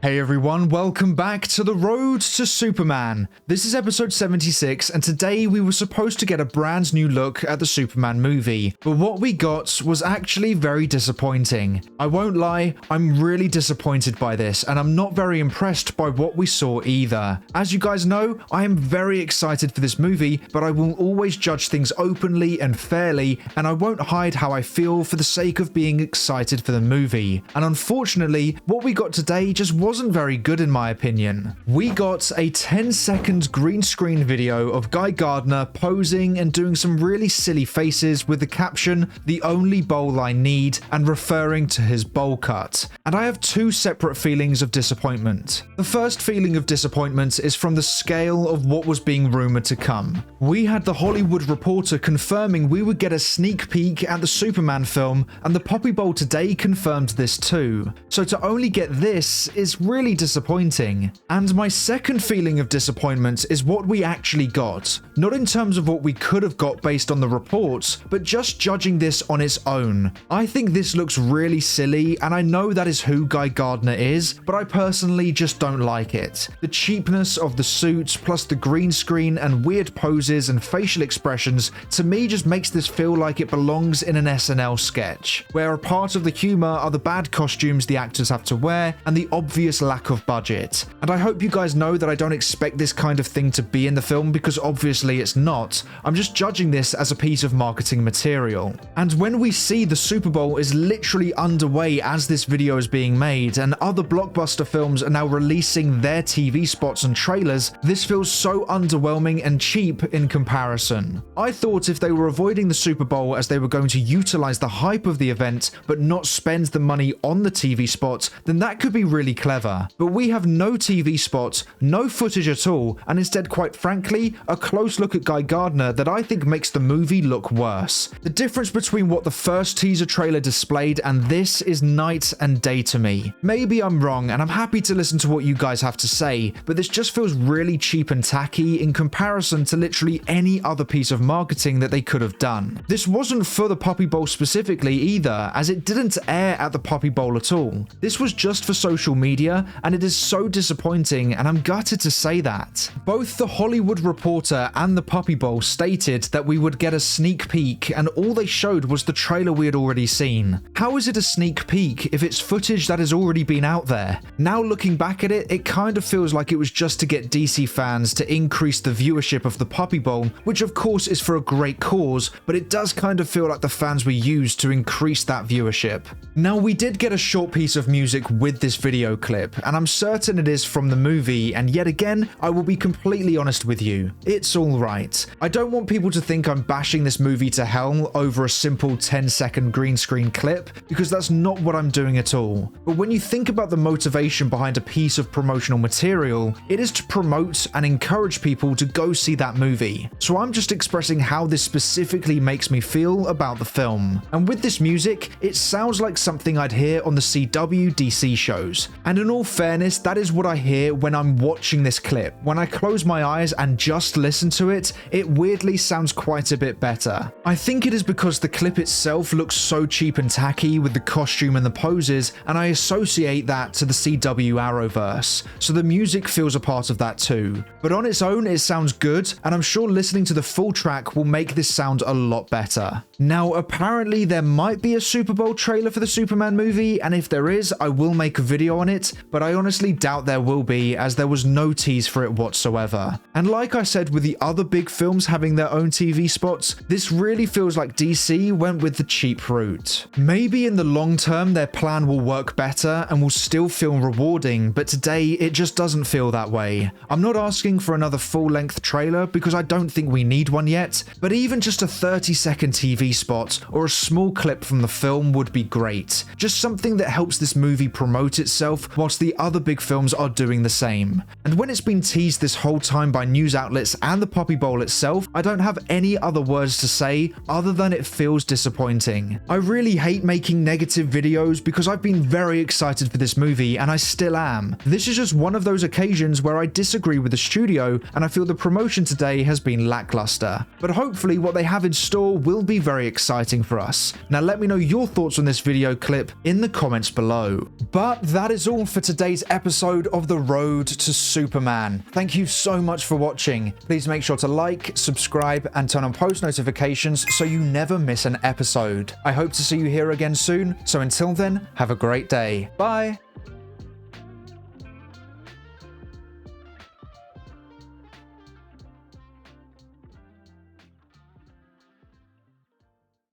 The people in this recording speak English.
Hey everyone, welcome back to The Road to Superman. This is episode 76, and today we were supposed to get a brand new look at the Superman movie, but what we got was actually very disappointing. I won't lie, I'm really disappointed by this, and I'm not very impressed by what we saw either. As you guys know, I am very excited for this movie, but I will always judge things openly and fairly, and I won't hide how I feel for the sake of being excited for the movie. And unfortunately, what we got today just wasn't very good in my opinion. We got a 10-second green screen video of Guy Gardner posing and doing some really silly faces with the caption, "The only bowl I need," and referring to his bowl cut. And I have two separate feelings of disappointment. The first feeling of disappointment is from the scale of what was being rumored to come. We had the Hollywood Reporter confirming we would get a sneak peek at the Superman film, and the Poppy Bowl today confirmed this too. So to only get this is really disappointing. And my second feeling of disappointment is what we actually got. Not in terms of what we could have got based on the reports, but just judging this on its own. I think this looks really silly, and I know that is who Guy Gardner is, but I personally just don't like it. The cheapness of the suit, plus the green screen and weird poses and facial expressions, to me just makes this feel like it belongs in an SNL sketch, where a part of the humor are the bad costumes the actors have to wear and the obvious lack of budget. And I hope you guys know that I don't expect this kind of thing to be in the film, because obviously it's not. I'm just judging this as a piece of marketing material. And when we see the Super Bowl is literally underway as this video is being made, and other blockbuster films are now releasing their TV spots and trailers, this feels so underwhelming and cheap in comparison. I thought if they were avoiding the Super Bowl as they were going to utilize the hype of the event but not spend the money on the TV spots, then that could be really clever. But we have no TV spots, no footage at all, and instead, quite frankly, a close look at Guy Gardner that I think makes the movie look worse. The difference between what the first teaser trailer displayed and this is night and day to me. Maybe I'm wrong, and I'm happy to listen to what you guys have to say, but this just feels really cheap and tacky in comparison to literally any other piece of marketing that they could have done. This wasn't for the Poppy Bowl specifically either, as it didn't air at the Poppy Bowl at all. This was just for social media, and it is so disappointing, and I'm gutted to say that. Both the Hollywood Reporter and the Poppy Bowl stated that we would get a sneak peek, and all they showed was the trailer we had already seen. How is it a sneak peek if it's footage that has already been out there? Now looking back at it, it kind of feels like it was just to get DC fans to increase the viewership of the Poppy Bowl, which of course is for a great cause, but it does kind of feel like the fans were used to increase that viewership. Now we did get a short piece of music with this video clip, and I'm certain it is from the movie, and yet again, I will be completely honest with you. It's alright. I don't want people to think I'm bashing this movie to hell over a simple 10-second green screen clip, because that's not what I'm doing at all. But when you think about the motivation behind a piece of promotional material, it is to promote and encourage people to go see that movie. So I'm just expressing how this specifically makes me feel about the film. And with this music, it sounds like something I'd hear on the CW DC shows. And in all fairness, that is what I hear when I'm watching this clip. When I close my eyes and just listen to it, it weirdly sounds quite a bit better. I think it is because the clip itself looks so cheap and tacky with the costume and the poses, and I associate that to the CW Arrowverse, so the music feels a part of that too. But on its own, it sounds good, and I'm sure listening to the full track will make this sound a lot better. Now, apparently there might be a Super Bowl trailer for the Superman movie, and if there is, I will make a video on it, but I honestly doubt there will be, as there was no tease for it whatsoever. And like I said with the other big films having their own TV spots, this really feels like DC went with the cheap route. Maybe in the long term their plan will work better and will still feel rewarding, but today it just doesn't feel that way. I'm not asking for another full-length trailer because I don't think we need one yet, but even just a 30-second TV spot or a small clip from the film would be great. Just something that helps this movie promote itself whilst the other big films are doing the same. And when it's been teased this whole time by news outlets and the Poppy Bowl itself, I don't have any other words to say other than it feels disappointing. I really hate making negative videos because I've been very excited for this movie, and I still am. This is just one of those occasions where I disagree with the studio, and I feel the promotion today has been lackluster. But hopefully what they have in store will be very exciting for us. Now let me know your thoughts on this video clip in the comments below. But that is all for today. today's episode of The Road to Superman. Thank you so much for watching. Please make sure to like, subscribe, and turn on post notifications so you never miss an episode. I hope to see you here again soon, so until then, have a great day. Bye!